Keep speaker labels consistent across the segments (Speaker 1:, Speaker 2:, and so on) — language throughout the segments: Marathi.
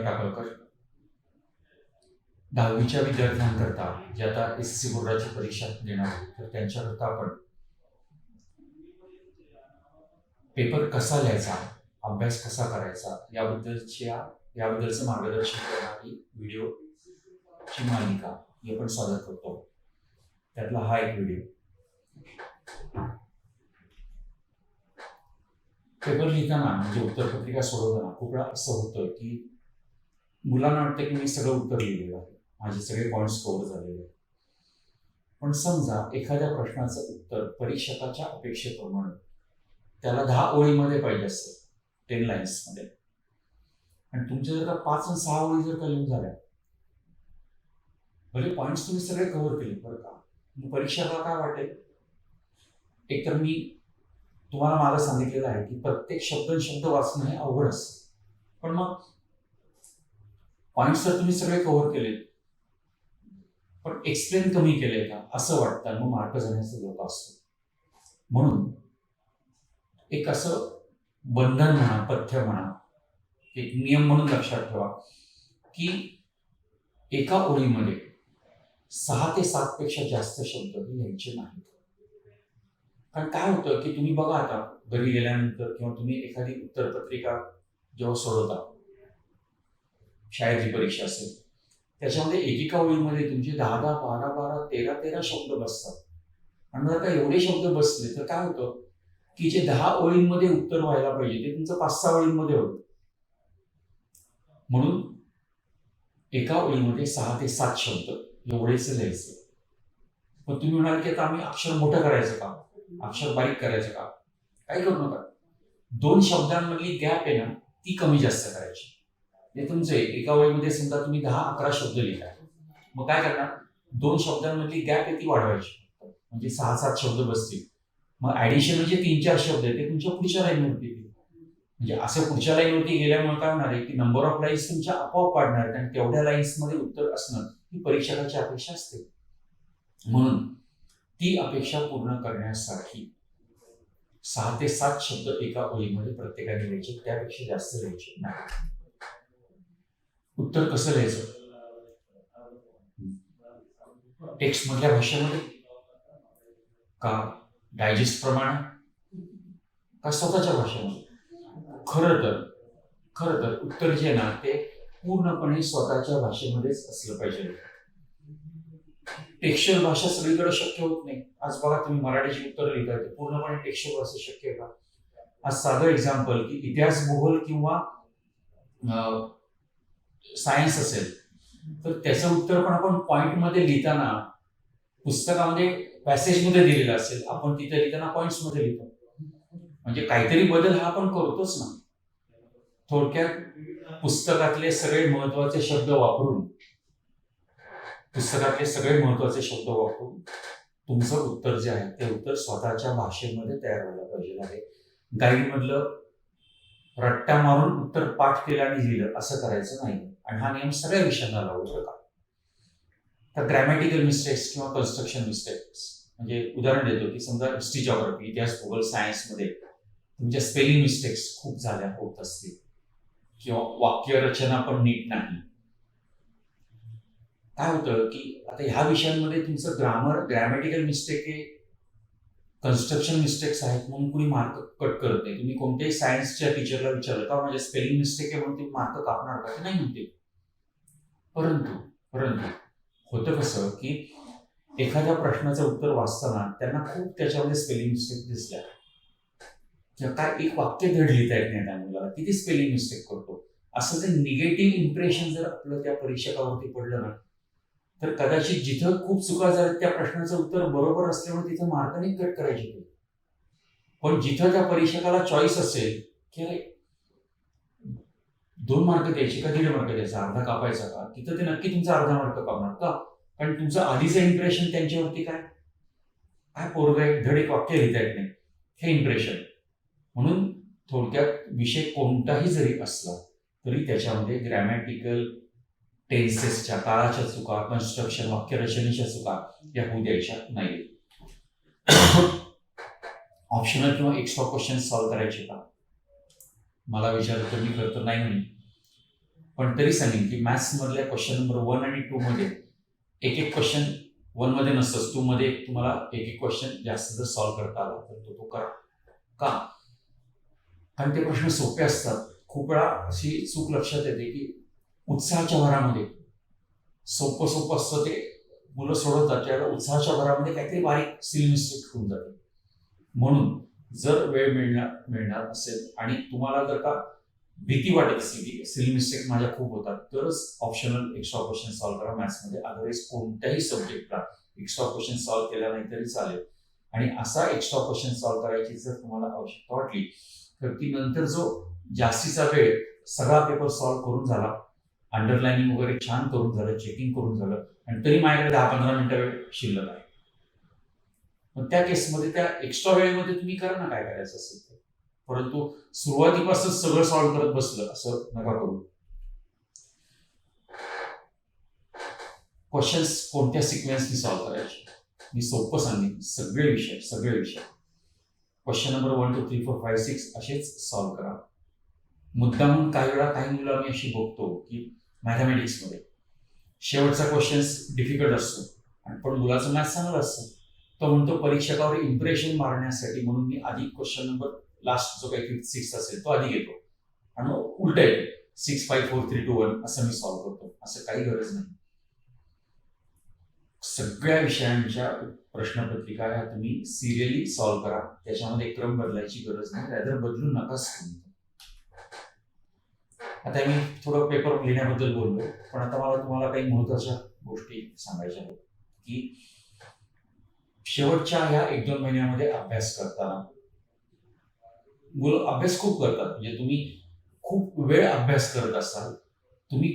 Speaker 1: सिद्धार्थ टाकळकर. 10वीच्या विद्यार्थ्यांकरता जे आता SSC बोर्डाची परीक्षा देणार आहेत, तर त्यांच्याकरता आपण पेपर कसा लिहायचा, अभ्यास कसा करायचा याबद्दलचं मार्गदर्शन करणारी व्हिडिओची मालिका ही आपण सादर करतो. त्यातला हा एक व्हिडिओ. पेपर लिहिताना म्हणजे उत्तरपत्रिका सोडवताना खूप वेळा असं होतं की मुलांना वाटतं की मी सगळं उत्तर लिहिलेलं आहे, माझे सगळे पॉईंट्स कव्हर झालेले आहेत. पण समजा एखाद्या प्रश्नाचं उत्तर परीक्षकाच्या अपेक्षेप्रमाणे त्याला 10 ओळीमध्ये पाहिजे असतं, 10 लाईन्समध्ये, आणि तुमच्या जर का 5 आणि 6 ओळी जर का लिहून झाल्या, भले पॉईंट्स तुम्ही सगळे कव्हर केले बरं का, परीक्षकाला काय वाटेल, एकतर मी तुम्हाला मागं सांगितलेलं आहे की प्रत्येक शब्द वाचणं हे अवघड असतं, पण मग पॉईंट्स तर तुम्ही सगळे कव्हर केले पण एक्सप्लेन कमी केले का असं वाटतं, मग मार्क जाण्याचा धोका असतो. म्हणून एक असं बंधन म्हणा, पथ्य म्हणा, एक नियम म्हणून लक्षात ठेवा की एका ओळीमध्ये 6 ते 7 पेक्षा जास्त शब्द लिहायचे नाहीत. कारण काय होतं की तुम्ही बघा आता घरी गेल्यानंतर किंवा तुम्ही एखादी उत्तरपत्रिका जेव्हा सोडवता, शाळेची परीक्षा असेल, त्याच्यामध्ये एकेका ओळीमध्ये तुमचे 10, 12, 13 शब्द बसतात. आणि जर का एवढे शब्द बसले तर काय होतं की जे 10 ओळींमध्ये उत्तर व्हायला पाहिजे ते तुमचं 5-6 ओळींमध्ये होतं. म्हणून एका ओळीमध्ये 6 ते 7 शब्द एवढेच लिहायचे. पण तुम्ही म्हणाल की आता आम्ही अक्षर मोठं करायचं का, अक्षर बारीक करायचं का? काही करू नका. 2 शब्दांमधली गॅप आहे ना ती कमी जास्त करायची. म्हणजे तुमचे एका ओळीमध्ये समजा तुम्ही 10-11 शब्द लिहिताय, मग काय करणार, 2 शब्दांमधली गॅप आहे ती वाढवायची, म्हणजे 6-7 शब्द बसतील. मग ऍडिशनल जे 3-4 शब्द आहेत ते तुमच्या पुढच्या लाईनवरती येतील. म्हणजे असं पुढच्या लाईनवरती गेल्यामुळे काय होणार आहे की नंबर ऑफ लाईन्स तुमच्या आपोआप वाढणार आहेत, आणि तेवढ्या लाईन्समध्ये उत्तर असणं ही परीक्षकाची अपेक्षा असते. म्हणून ती अपेक्षा पूर्ण करण्यासाठी 6 ते 7 शब्द एका ओळीमध्ये प्रत्येकाने लिहायचे, त्यापेक्षा जास्त लिहायचे नाही. उत्तर कसं लिहायचं, टेक्स्ट मधल्या भाषेमध्ये का डायजेस्ट प्रमाणे का स्वतःच्या भाषेमध्ये? खरं तर उत्तर जे ना ते पूर्णपणे स्वतःच्या भाषेमध्येच असलं पाहिजे. टेक्स्चर भाषा सगळीकडे शक्य होत नाही. आज बघा तुम्ही मराठीची उत्तर लिहिताय तर पूर्णपणे टेक्स्चर भाषा शक्य आहे का? आज साधं एक्झाम्पल की इतिहास, भूगोल किंवा सायन्स असेल तर त्याचं उत्तर पण आपण पॉइंटमध्ये लिहिताना, पुस्तकामध्ये पॅसेजमध्ये दिलेलं असेल, आपण तिथे लिहिताना पॉइंट्समध्ये लिहितो. म्हणजे काहीतरी बदल हा आपण करतोच ना. थोडक्यात पुस्तकातले सगळे महत्वाचे शब्द वापरून तुमचं उत्तर जे आहे ते उत्तर स्वतःच्या भाषेमध्ये तयार व्हायला पाहिजे आहे. गाईडमधलं रट्टा मारून उत्तर पाठ केलं आणि लिहिलं असं करायचं नाही. आणि हा नियम सगळ्या विषयांना लागू होता. तर ग्रॅमॅटिकल मिस्टेक्स किंवा कन्स्ट्रक्शन मिस्टेक्स, म्हणजे उदाहरण देतो की समजा हिस्ट्री, जॉग्राफी, इतिहास, भूगोल, सायन्समध्ये तुमच्या स्पेलिंग मिस्टेक्स खूप झाल्या होत असतील किंवा वाक्यरचना पण नीट नाही. काय होतं की आता ह्या विषयांमध्ये तुमचं ग्रॅमॅटिकल मिस्टेक हे कन्स्ट्रक्शन मिस्टेक्स आहेत म्हणून कुणी मार्क कट करत नाही. तुम्ही कोणत्याही सायन्सच्या टीचरला विचारलं का माझ्या स्पेलिंग मिस्टेक आहे म्हणून ते मार्क कापणार का, ते नाही म्हणते. परंतु होतं कसं की एखाद्या प्रश्नाचं उत्तर वाचताना त्यांना खूप त्याच्यामध्ये स्पेलिंग मिस्टेक दिसल्या, काय एक वाक्य धड लिहिता येत नाही त्या मुलाला, किती स्पेलिंग मिस्टेक करतो, असं जर निगेटिव्ह इम्प्रेशन जर आपलं त्या परीक्षकावरती पडलं ना, तर कदाचित जिथं खूप चुका झाल्या त्या प्रश्नाचं उत्तर बरोबर असल्यामुळे तिथं मार्काने कट करायचे. पण जिथं त्या परीक्षकाला चॉईस असेल की अरे 2 मार्क द्यायचे का 1.5 मार्क द्यायचा, अर्धा कापायचा का, तिथं ते नक्की तुमचा अर्धा मार्क कापणार का? कारण तुमचं आधीचं इम्प्रेशन त्यांच्यावरती काय पोरग आहे, धड एक वाक्य लिहिता येत नाही, हे इम्प्रेशन. म्हणून थोडक्यात विषय कोणताही जरी असला तरी त्याच्यामध्ये ग्रॅमॅटिकल, टेन्सेसच्या, काळाच्या चुका, कन्स्ट्रक्शन, वाक्यरचनेच्या चुका या होऊ द्यायच्या नाही. ऑप्शनल किंवा एक्स्ट्रा क्वेश्चन सॉल्व्ह करायचे का? मला विचारलं तर मी करतो नाही म्हणेन. पण तरी सांगेन की मॅथ्स मधल्या क्वेश्चन नंबर 1 आणि 2 मध्ये एक एक क्वेश्चन 1 मध्ये नसतंच, 2 मध्ये तुम्हाला एक एक क्वेश्चन जास्त जर सॉल्व्ह करता आला तर तो करा. का? कारण ते प्रश्न सोपे असतात. खूप वेळा अशी चूक लक्षात येते की उत्साहाच्या भरामध्ये सोपं सोपं असतं ते मुलं सोडवतात, त्यावेळेला उत्साहाच्या भरामध्ये काहीतरी बारीक सिली मिस्टेक होऊन जाते. म्हणून जर वेळ मिळणार असेल आणि तुम्हाला जर का भीती वाटत असेल की सिली मिस्टेक माझ्या खूप होतात, तरच ऑप्शनल एक्स्ट्रा क्वेश्चन सॉल्व्ह करा मॅथ्समध्ये. अदरवाईज कोणत्याही सब्जेक्टला एक्स्ट्रा क्वेश्चन सॉल्व्ह केला नाही तरी चालेल. आणि असा एक्स्ट्रा क्वेश्चन सॉल्व्ह करायची जर तुम्हाला आवश्यकता वाटली तर ती नंतर जो जास्तीचा वेळ सगळा पेपर सॉल्व्ह करून झाला, अंडरलाइनिंग वगैरे छान करून झालं, चेकिंग करून झालं, आणि तरी माझ्याकडे 10-15 मिनिटं वेळ शिल्लक आहे, मग त्या केसमध्ये त्या एक्स्ट्रा वेळेमध्ये तुम्ही करा ना काय करायचं असेल ते. परंतु सुरुवातीपासून सगळं सॉल्व्ह करत बसलं असं नका करू. क्वेश्चन्स कोणत्या सिक्वेन्सनी सॉल्व्ह करायचे मी सोपं सांगेन. सगळे विषय क्वेश्चन नंबर 1, 2, 3, 4, 5, 6 असेच सॉल्व्ह करा. मुद्दामून काही वेळा काही मुलं आम्ही अशी बघतो की मॅथमॅटिक्समध्ये शेवटचा क्वेश्चन्स डिफिकल्ट असतो आणि पण मुलाचं मॅथ्स चांगलं असतं. तो म्हणतो परीक्षकावर इम्प्रेशन मारण्यासाठी म्हणून मी आधी क्वेश्चन नंबर लास्ट जो काही 5th 6th असेल तो आधी घेतो आणि मग उलट येतो 6, 5, 4, 3, 2, 1 असं मी सॉल्व्ह करतो. असं काही गरज नाही. सगळ्या विषयांच्या प्रश्नपत्रिका ह्या तुम्ही सिरियली सॉल्व्ह करा. त्याच्यामध्ये क्रम बदलायची गरज नाही, रादर बदलू नकाच तुम्ही. आता मी थोडं पेपर लिहिण्याबद्दल बोललो, पण आता मला तुम्हाला काही महत्वाच्या गोष्टी सांगायच्या आहेत की शेवटच्या ह्या 1-2 महिन्यामध्ये अभ्यास करताना मुलं अभ्यास खूप करतात. म्हणजे तुम्ही खूप वेळ अभ्यास करत असाल, तुम्ही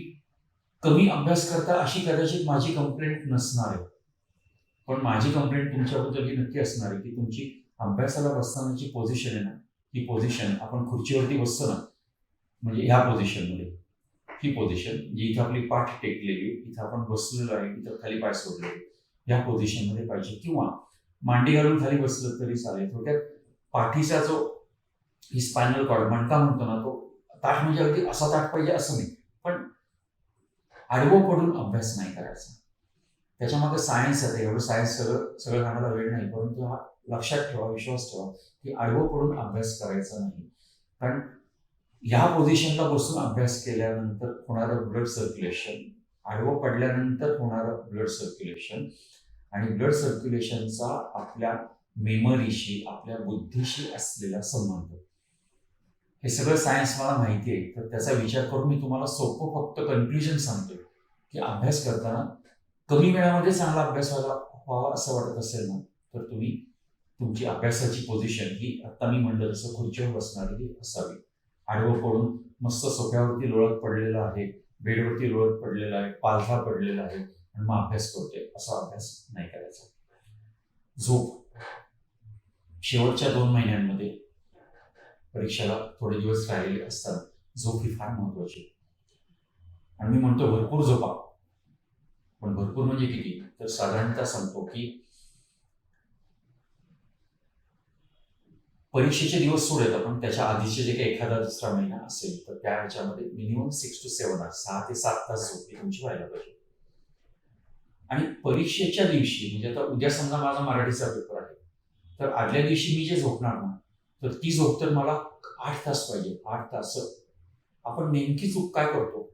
Speaker 1: कमी अभ्यास करता अशी कदाचित माझी कंप्लेंट नसणार आहे. पण माझी कंप्लेंट तुमच्याबद्दल ही नक्की असणार आहे की तुमची अभ्यासाला बसतानाची पोझिशन आहे ना, ही पोझिशन आपण खुर्चीवरती बसतो ना, म्हणजे ह्या पोझिशनमध्ये, ही पोझिशन जी इथं आपली पाठ टेकलेली, इथं आपण बसलेलो आहे, इथं खाली पाय सोडलेले, या पोझिशनमध्ये पाहिजे. किंवा मांडी घालून खाली बसलं तरी चालेल. थोडक्यात पाठीचा जो ही स्पायनल कॉर्ड मणका म्हणतो ना, तो ताठ म्हणजे अगदी असा ताठ पाहिजे असं नाही, पण आडवं पडून अभ्यास नाही करायचा. त्याच्यामागे सायन्स आहे. एवढं सायन्स सगळं सांगायला वेळ नाही, परंतु हा लक्षात ठेवा, विश्वास ठेवा की आडवं पडून अभ्यास करायचा नाही. कारण ह्या पोझिशनला बसून अभ्यास केल्यानंतर होणारं ब्लड सर्क्युलेशन, आडवं पडल्यानंतर होणारं ब्लड सर्क्युलेशन आणि ब्लड सर्क्युलेशनचा आपल्या मेमरीशी, आपल्या बुद्धीशी असलेला संबंध, हे सगळं सायन्स मला माहिती आहे. तर त्याचा विचार करून मी तुम्हाला सोपं फक्त कन्क्ल्युजन सांगतोय की अभ्यास करताना कमी वेळामध्ये चांगला अभ्यास व्हावा असं वाटत असेल ना, तर तुम्ही तुमची अभ्यासाची पोझिशन ही आता मी म्हणलं तसं खुर्चीवर बसणारी असावी. आडवं पडून मस्त सोफ्यावरती लोळत पडलेला आहे, बेडवरती लोळत पडलेला आहे, पालथा पडलेला आहे आणि मग अभ्यास करतोय, असा अभ्यास नाही करायचा. झोप शेवटच्या 2 महिन्यांमध्ये परीक्षेला थोडे दिवस राहिलेले असताना झोप ही फार महत्वाची. आणि मी म्हणतो भरपूर झोपा, पण भरपूर म्हणजे किती, तर साधारणतः सांगतो की परीक्षेचे दिवस सोडत आपण त्याच्या आधीचे जे काही एखादा दुसरा महिना असेल तर त्या ह्याच्यामध्ये मिनिमम 6 to 7 hours, 6 ते 7 तास झोप ही तुमची व्हायला पाहिजे. आणि परीक्षेच्या दिवशी म्हणजे आता उद्या समजा माझा मराठीचा पेपर आहे, तर आदल्या दिवशी मी जे झोपणार ना, तर ती झोप तर मला 8 तास पाहिजे. 8 तास. आपण नेमकी चूक काय करतो,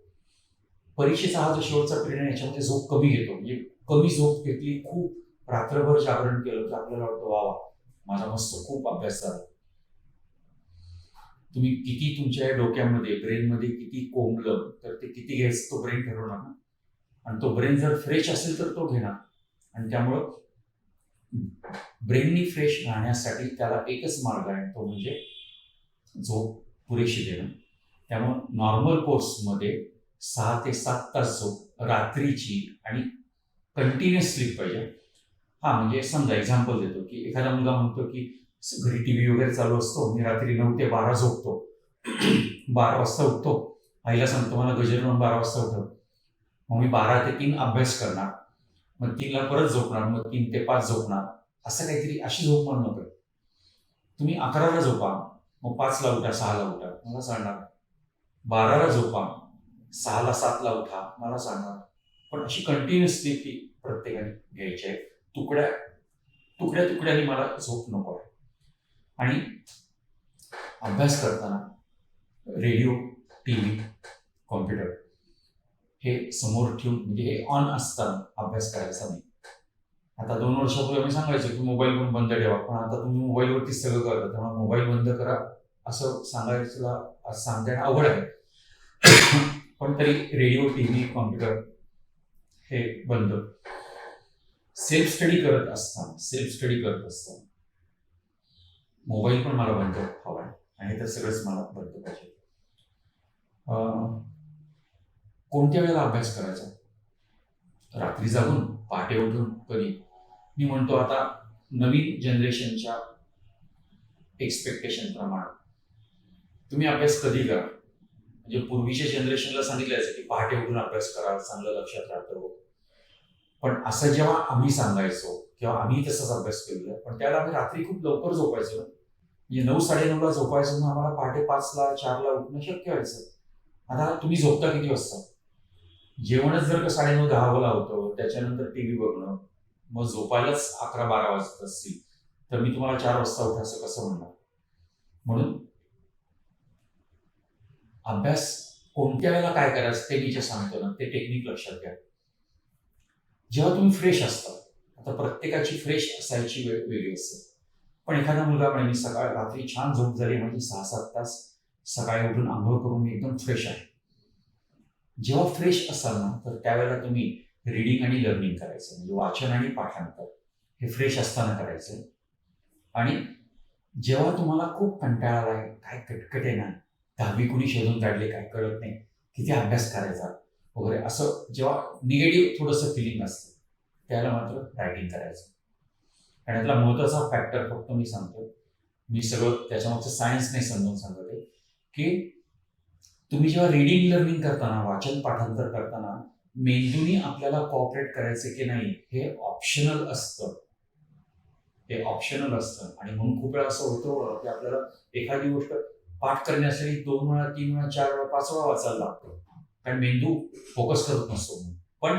Speaker 1: परीक्षेचा हा जो शेवटचा पिरियड आहे याच्यामध्ये झोप कमी घेतो. म्हणजे कमी झोप घेतली, खूप रात्रभर जागरण केलं तर आपल्याला वाटतं वा वा माझा मस्त खूप अभ्यास झाला. तुम्ही किती तुमच्या डोक्यामध्ये, ब्रेनमध्ये किती कोंबलं तर ते किती घ्यायचं तो ब्रेन ठरवणार ना. आणि तो ब्रेन जर फ्रेश असेल तर तो घेणार. आणि त्यामुळं ब्रेननी फ्रेश राहण्यासाठी त्याला एकच मार्ग आहे, तो म्हणजे झोप पुरेशी देणं. त्यामुळं नॉर्मल कोर्समध्ये 6 ते 7 तास झोप रात्रीची आणि कंटिन्युअस स्लीप पाहिजे. हा म्हणजे समजा एक्झाम्पल देतो की एखादा मुलगा म्हणतो की घरी टीव्ही वगैरे चालू असतो, मी रात्री 9 ते 12 झोपतो, 12 वाजता उठतो, आईला सांगतो मला गजर लावून 12 वाजता उठव, मग मी 12 ते 3 अभ्यास करणार, मग 3 ला परत झोपणार, मग 3 ते 5 झोपणार, असं काहीतरी अशी झोप म्हणू नका. तुम्ही 11 ला झोपा, मग 5 ला उठा, 6 ला उठा, मला सांगणार. 12 ला झोपा, 6ला 7ला उठा मला सांगा, पण अशी कंटिन्युअसली ती प्रत्येकाने घ्यायची आहे. तुकड्या तुकड्या तुकड्याने मला झोप नको आहे. आणि अभ्यास करताना रेडिओ, टी व्ही, कॉम्प्युटर हे समोर ठेवून, म्हणजे हे ऑन असताना अभ्यास करायचा नाही. आता 2 वर्षापूर्वी आम्ही सांगायचो की मोबाईल पण बंद ठेवा, पण आता तुम्ही मोबाईलवरतीच सगळं करता, त्यामुळे मोबाईल बंद करा असं सांगणं अवघड आहे. पण तरी रेडिओ, टी व्ही, कॉम्प्युटर हे बंद. सेल्फ स्टडी करत असताना मोबाईल पण मला बंद हवा आहे, आणि तर सगळंच मला बंद पाहिजे. कोणत्या वेळेला अभ्यास करायचा? रात्री जागून, पहाटे उठून, कधी? मी म्हणतो आता नवीन जनरेशनच्या एक्सपेक्टेशन प्रमाणे तुम्ही अभ्यास कधी करा. म्हणजे पूर्वीच्या जनरेशनला सांगितलं जायचं की पहाटे उठून अभ्यास करा, चांगलं लक्षात राहतं. पण असं जेव्हा आम्ही सांगायचो किंवा आम्ही तसाच अभ्यास केलेला, पण त्याला आम्ही रात्री खूप लवकर झोपायचो. म्हणजे 9-9:30ला झोपायचं, मग आम्हाला पहाटे 5ला 4ला उठणं शक्य व्हायचं. आता तुम्ही झोपता किती वाजता? जेवणच जर का 9:30-10ला होतं, त्याच्यानंतर टीव्ही बघणं, मग झोपायलाच 11-12 वाजत असतील, तर मी तुम्हाला 4 वाजता उठा असं कसं म्हणणार? म्हणून अभ्यास कोणत्या वेळेला काय करायचं ते मी जे सांगतो ना, ते टेक्निक लक्षात घ्या. जेव्हा तुम्ही फ्रेश असता, आता प्रत्येकाची फ्रेश असायची वेळ वेगळी असते. पण एखादा मुलगा म्हणे मी रात्री छान झोप झाली, म्हणजे 6-7 तास, सकाळी उठून आंघोळ करून मी एकदम फ्रेश आहे. जेव्हा फ्रेश असाल ना, तर त्यावेळेला तुम्ही रिडिंग आणि लर्निंग करायचं, म्हणजे वाचन आणि पाठांतर हे फ्रेश असताना करायचं. आणि जेव्हा तुम्हाला खूप कंटाळा आलाय, काय कटकट आहे ना, 10वी कुणी शोधून काढले काय कळत नाही, किती अभ्यास करायचा वगैरे, असं जेव्हा निगेटिव्ह थोडंसं फिलिंग असतं, त्याला मात्र रायटिंग करायचं. आणि यातला महत्त्वाचा फॅक्टर फक्त मी सांगतो, मी सगळं त्याच्यामागचं सायन्स नाही समजून सांगत आहे, की तुम्ही जेव्हा रिडिंग लर्निंग करताना, वाचन पाठांतर करताना, मेंदूनी आपल्याला कॉपरेट करायचं की नाही हे ऑप्शनल असतं. आणि म्हणून खूप वेळा असं होतं की आपल्याला एखादी गोष्ट पाठ करण्यासाठी 2 वेळा, 3 वेळा, 4 वेळा, 5 वेळा वाचायला लागतं, कारण मेंदू फोकस करत नसतो. पण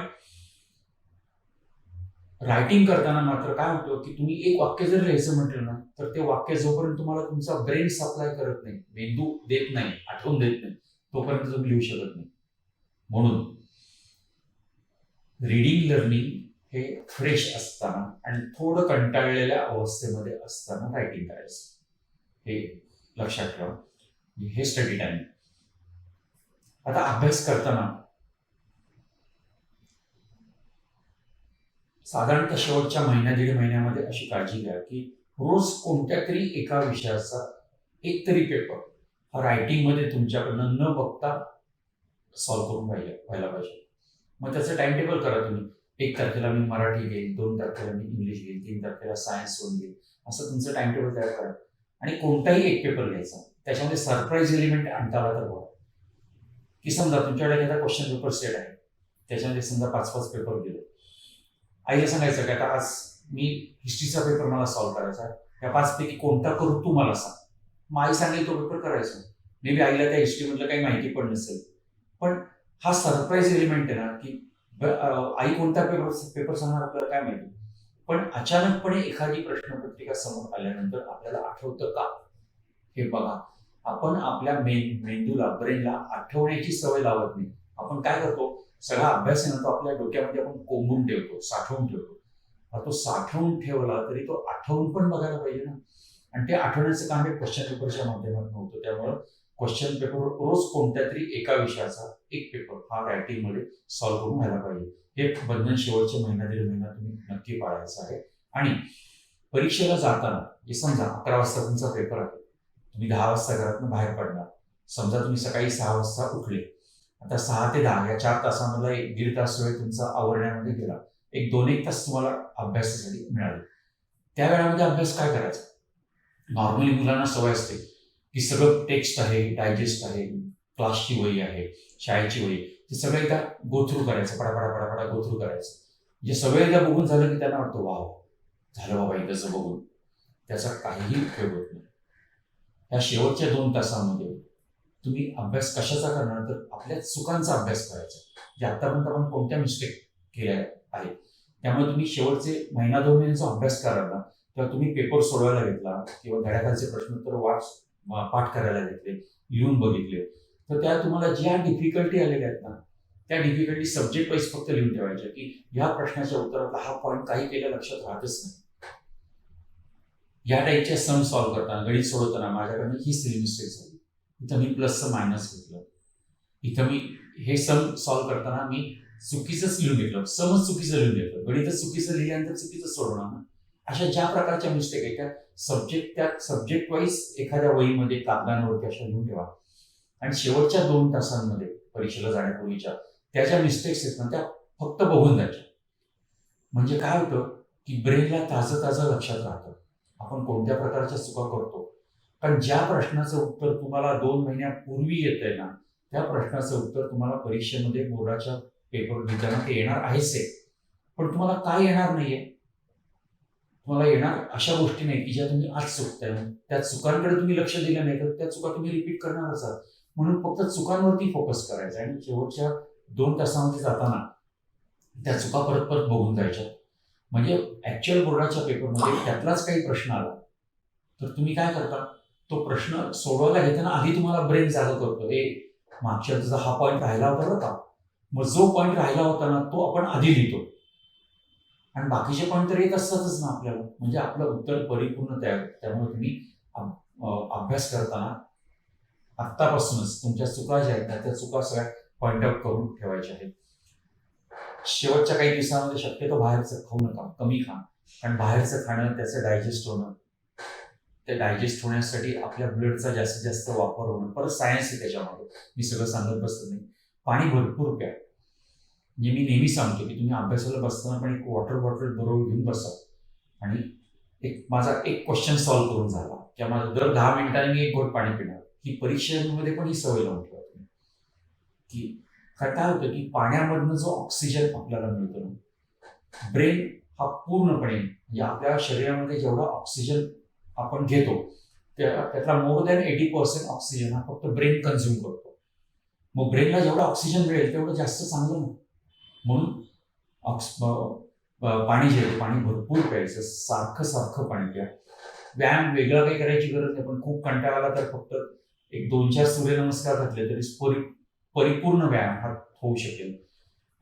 Speaker 1: रायटिंग करताना मात्र काय होतं की तुम्ही एक वाक्य जर लिहायचं म्हटलं ना, तर ते वाक्य जोपर्यंत तुम्हाला तुमचा ब्रेन सप्लाय करत नाही, मेंदू देत नाही, आठवून देत नाही, तोपर्यंत तुम्ही लिहू शकत नाही. म्हणून रीडिंग लर्निंग हे फ्रेश असताना आणि थोडं कंटाळलेल्या अवस्थेमध्ये असताना रायटिंग करायचं, हे लक्षात ठेवा. हे स्टडी टाइम. आता अभ्यास करताना साधारणतः शेवटच्या महिन्या-दीड महिन्यामध्ये अशी काळजी घ्या की रोज कोणत्या तरी एका विषयाचा एक तरी पेपर हा रायटिंगमध्ये तुमच्याकडनं न बघता सॉल्व्ह करून व्हायला पाहिजे. मग त्याचं टाइम टेबल करा तुम्ही. 1 तारखेला मी मराठी घेईल, 2 तारखेला मी इंग्लिश घेईल, 3 तारखेला सायन्स 1 घेईल, असं तुमचं टाइम टेबल तयार करा. आणि कोणताही एक पेपर घ्यायचा, त्याच्यामध्ये सरप्राईज एलिमेंट आणता आला तर बघा. की समजा तुमच्याकडे एखादा क्वेश्चन पेपर सेट आहे, त्याच्यामध्ये समजा 5-5 पेपर गेले. आईला सांगायचं की आता आज मी हिस्ट्रीचा पेपर मला सॉल्व्ह करायचा आहे, या 5 पैकी कोणता करू तू मला सांग. मग आई सांगेल तो पेपर करायचा. मे बी आईला त्या हिस्ट्रीमधलं काही माहिती पण नसेल, पण हा सरप्राईज एलिमेंट आहे ना, की आई कोणता पेपर सांगणार आपल्याला काय माहिती. पण अचानकपणे एखादी प्रश्नपत्रिका समोर आल्यानंतर आपल्याला आठवतं का, हे बघा. आपण आपल्या मेंदूला, ब्रेनला आठवण्याची सवय लावत नाही. आपण काय करतो, सगळा अभ्यास आहे ना, तो आपल्या डोक्यामध्ये आपण कोंबून ठेवतो, साठवून ठेवतो. तो साठवून ठेवला तरी तो आठवून पण बघायला पाहिजे ना. आणि ते आठवण्याचं काम हे क्वेश्चन पेपरच्या माध्यमातून होतं. त्यामुळं क्वेश्चन पेपर रोज कोणत्या तरी एका विषयाचा एक पेपर हा रायटिंगमध्ये सॉल्व्ह करून व्हायला पाहिजे. हे बंधन शेवटचे महिना 1.5 महिना तुम्ही नक्की पाळायचं आहे. आणि परीक्षेला जाताना, जे समजा 11 वाजता तुमचा पेपर आहे, तुम्ही 10 वाजता घरातून बाहेर पडणार. समजा तुम्ही सकाळी 6 वाजता उठले, आता 6 ते 10 या 4 तासामधला 1-1.5 तास वेळ तुमचा आवरण्यामध्ये गेला. 2-1 तास तुम्हाला अभ्यासासाठी मिळाले. त्या वेळामध्ये अभ्यास काय करायचा? नॉर्मली मुलांना सवय असते की सगळं टेक्स्ट आहे, डायजेस्ट आहे, क्लासची वही आहे, शाळेची वही, ते सगळं एकदा गो थ्रू करायचं, पडापडा गो थ्रू करायचं. म्हणजे सगळं एकदा बघून झालं की त्यांना वाटतं वाव, झालं बाबा एकदाचं बघून. त्याचा काहीही उपयोग होत नाही. या शेवटच्या 2 तासामध्ये तुम्ही अभ्यास कशाचा करणार, तर आपल्या चुकांचा अभ्यास करायचा, जे आतापर्यंत आपण कोणत्या मिस्टेक केल्या आहेत. त्यामुळे तुम्ही शेवटचे महिना 2 महिने जो अभ्यास कराल ना, तेव्हा तुम्ही पेपर सोडवायला घेतला किंवा धड्याखालचे प्रश्नोत्तर पाठ करायला घेतले, लिहून बघितले, तर त्या तुम्हाला ज्या डिफिकल्टी आलेल्या आहेत ना, त्या डिफिकल्टी सब्जेक्ट वाईज फक्त लिहून ठेवायच्या, की ह्या प्रश्नाच्या उत्तरातला हा पॉईंट काही केल्या लक्षात राहतच नाही. या टाईपच्या सम सॉल्व्ह करताना, गणित सोडवताना माझ्याकडनं ही सिली मिस्टेक झाली. इथं मी प्लसचं मायनस घेतलं, इथं मी हे सम सॉल्व्ह करताना मी चुकीचंच लिहून घेतलं, समच चुकीचं लिहून घेतलं, गणितच चुकीचं लिहिल्यानंतर चुकीचं सोडवणार ना. अशा ज्या प्रकारच्या मिस्टेक आहेत त्या सब्जेक्ट वाईज एखाद्या वहीमध्ये कागदांवरती अशा लिहून ठेवा. आणि शेवटच्या 2 तासांमध्ये परीक्षेला जाण्यापूर्वीच्या त्या ज्या मिस्टेक्स आहेत ना, त्या फक्त बघून जायच्या. म्हणजे काय होतं, की ब्रेनला ताजं लक्षात राहतं आपण कोणत्या प्रकारच्या चुका करतो. कारण ज्या प्रश्नाचं उत्तर तुम्हाला 2 महिन्यापूर्वी येतंय ना, त्या प्रश्नाचं उत्तर तुम्हाला परीक्षेमध्ये बोर्डाच्या पेपर देताना ते येणार आहेच आहे. पण तुम्हाला काय येणार नाहीये, तुम्हाला येणार अशा गोष्टी नाही की ज्या तुम्ही आज चुकताय. त्या चुकांकडे तुम्ही लक्ष दिलं नाही तर त्या चुका तुम्ही रिपीट करणारच आहात. म्हणून फक्त चुकांवरती फोकस करायचा आणि शेवटच्या 2 तासामध्ये जाताना त्या चुका परत परत बघून जायच्या. म्हणजे ऍक्च्युअल बोर्डाच्या पेपरमध्ये त्यातलाच काही प्रश्न आला तर तुम्ही काय करता, तो प्रश्न सोडवायला घेताना आधी तुम्हाला ब्रेन जागा करतो, हे मागच्या तुझा हा पॉईंट राहिला होता बरं का. मग जो पॉईंट राहिला होता ना तो आपण आधी लिहितो आणि बाकीचे पॉईंट तर येत असतातच ना आपल्याला. म्हणजे आपलं उत्तर परिपूर्ण तयार होतं. त्यामुळे तुम्ही अभ्यास करताना आत्तापासूनच तुमच्या चुका ज्या आहेत त्या चुका सगळ्या पॉइंट आउट करून ठेवायच्या आहेत. शेवटच्या काही दिवसांमध्ये शक्यतो बाहेरचं खाऊ नका, कमी खा. कारण बाहेरचं खाणं, त्याचं डायजेस्ट होणं, ते डायजेस्ट होण्यासाठी आपल्या ब्लडचा जास्तीत जास्त वापर होणं, परत सायन्स आहे त्याच्यामध्ये, मी सगळं सांगत बसत नाही. पाणी भरपूर प्या. म्हणजे मी नेहमी सांगतो की तुम्ही अभ्यासाला बसताना पण एक वॉटर बॉटल बरोबर घेऊन बसा आणि माझा एक क्वेश्चन सॉल्व्ह करून झाला किंवा माझं दर 10 मिनिटांनी मी एक घोट पाणी पिणार. ही परीक्षेमध्ये पण ही सवय लावून ठेवा तुम्ही, की काय होतं की पाण्यामधनं जो ऑक्सिजन आपल्याला मिळतो ना, ब्रेन हा पूर्णपणे म्हणजे आपल्या शरीरामध्ये जेवढा ऑक्सिजन आपण घेतो त्यातला मोर दॅन 80% ऑक्सिजन हा फक्त ब्रेन कन्झ्युम करतो. मग ब्रेनला जेवढा ऑक्सिजन मिळेल तेवढं जास्त चांगलं ना. म्हणून पाणी जे आहे पाणी भरपूर प्यायचं, सारखं पाणी प्या. व्यायाम वेगळा काही करायची गरज नाही, पण खूप कंटाळा आला तर फक्त एक 2-4 सूर्यनमस्कार घातले तरी परिपूर्ण व्यायाम हा होऊ शकेल.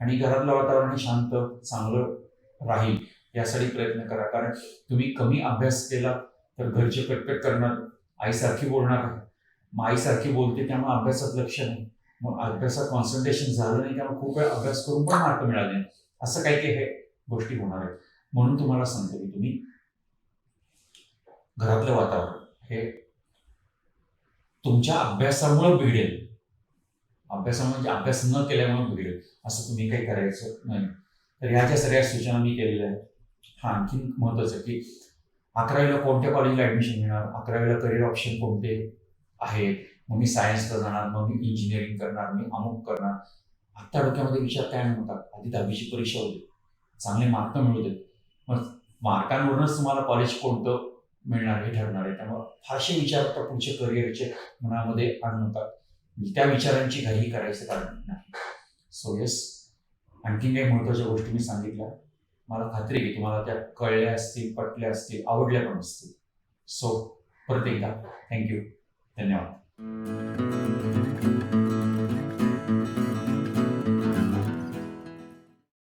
Speaker 1: आणि घरातलं वातावरण शांत चांगलं राहील यासाठी प्रयत्न करा. कारण तुम्ही कमी अभ्यास केला तर घरचे कटकट करणार, आईसारखी बोलणार, मग आईसारखी बोलते त्यामुळे अभ्यासात लक्ष नाही, मग अभ्यासात कॉन्सन्ट्रेशन झालं नाही, त्यामुळे खूप वेळ अभ्यास करून पण मार्क मिळाले नाही, असं काही काही हे गोष्टी होणार आहेत. म्हणून तुम्हाला सांगतो की तुम्ही घरातलं वातावरण हे तुमच्या अभ्यासामुळे बिघडेल, अभ्यासामुळे म्हणजे अभ्यास न केल्यामुळे बिघडेल असं तुम्ही काही करायचं नाही. तर ह्या सगळ्या सूचना मी केलेल्या आहेत. हा आणखी महत्वाचं की 11वीला कोणत्या कॉलेजला ऍडमिशन घेणार, 11वीला करिअर ऑप्शन कोणते आहेत, मग मी सायन्सला जाणार, मग मी इंजिनिअरिंग करणार, मी अमुक करणार. आत्ता डोक्यामध्ये विचार काय म्हणतात, आधी 10वीची परीक्षा होती, चांगले मार्क मिळू देत, मग मार्कांवरूनच तुम्हाला कॉलेज कोणतं मिळणार हे ठरणार आहे. त्यामुळे फारसे विचार आता पुढचे करिअरचे मनामध्ये आणू नका, त्या विचारांची घाई करायचं कारण नाही. सो येस, आणखीन काही महत्वाच्या गोष्टी मी सांगितल्या, मला खात्री आहे की तुम्हाला त्या कळल्या असतील, पटल्या असतील, आवडल्या पण असतील. सो परत एकदा थँक्यू, धन्यवाद.